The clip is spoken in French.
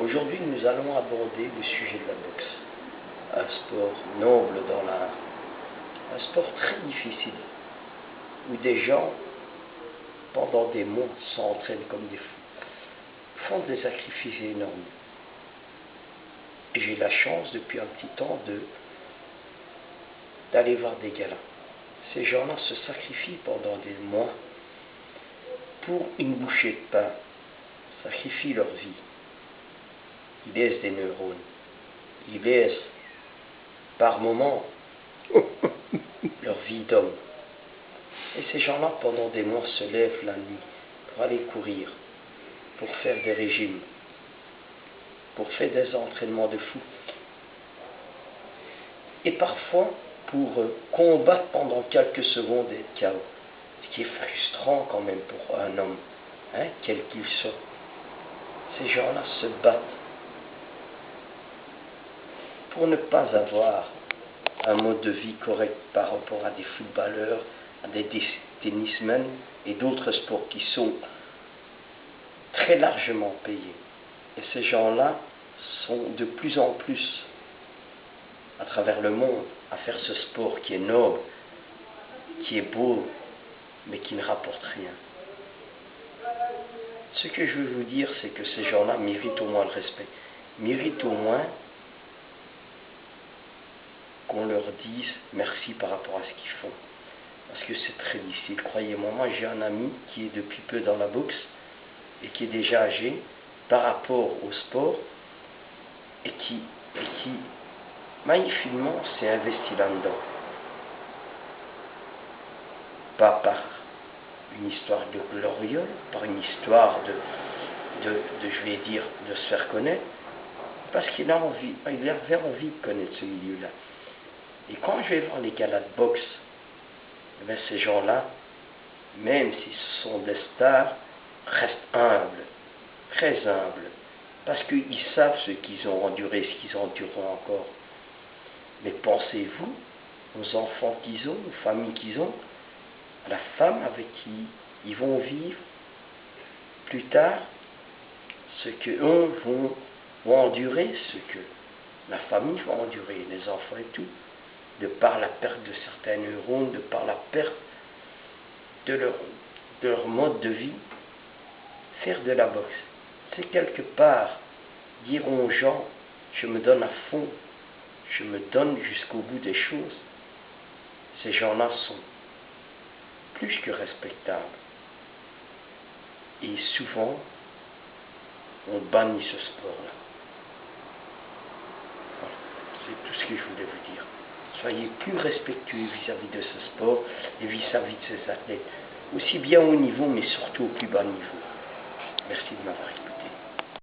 Aujourd'hui, nous allons aborder le sujet de la boxe, un sport noble dans l'art, un sport très difficile, où des gens, pendant des mois, s'entraînent comme des fous, font des sacrifices énormes. Et j'ai la chance, depuis un petit temps, d'aller voir des galas. Ces gens-là se sacrifient pendant des mois pour une bouchée de pain, sacrifient leur vie. Ils laissent des neurones, ils laissent par moments leur vie d'homme. Et ces gens-là, pendant des mois, se lèvent la nuit pour aller courir, pour faire des régimes, pour faire des entraînements de fou. Et parfois, pour combattre pendant quelques secondes et être KO. Ce qui est frustrant quand même pour un homme, quel qu'il soit. Ces gens-là se battent pour ne pas avoir un mode de vie correct par rapport à des footballeurs, à des tennismen et d'autres sports qui sont très largement payés. Et ces gens-là sont de plus en plus à travers le monde à faire ce sport qui est noble, qui est beau, mais qui ne rapporte rien. Ce que je veux vous dire, c'est que ces gens-là méritent au moins le respect, méritent au moins qu'on leur dise merci par rapport à ce qu'ils font. Parce que c'est très difficile, croyez-moi. Moi, j'ai un ami qui est depuis peu dans la boxe et qui est déjà âgé par rapport au sport et qui magnifiquement s'est investi là-dedans. Pas par une histoire de gloriole, par une histoire je vais dire, de se faire connaître, parce qu'il a envie, il avait envie de connaître ce milieu-là. Et quand je vais voir les galas de boxe, eh bien, ces gens-là, même si ce sont des stars, restent humbles, très humbles, parce qu'ils savent ce qu'ils ont enduré, ce qu'ils endureront encore. Mais pensez-vous aux enfants qu'ils ont, aux familles qu'ils ont, à la femme avec qui ils vont vivre plus tard, ce qu'eux vont endurer, ce que la famille va endurer, les enfants et tout, de par la perte de certains neurones, de par la perte de leur mode de vie. Faire de la boxe, c'est quelque part dire aux gens, je me donne à fond, je me donne jusqu'au bout des choses. Ces gens-là sont plus que respectables. Et souvent, on bannit ce sport-là. Voilà, c'est tout ce que je voulais vous dire. Soyez plus respectueux vis-à-vis de ce sport et vis-à-vis de ces athlètes, aussi bien au haut niveau, mais surtout au plus bas niveau. Merci de m'avoir écouté.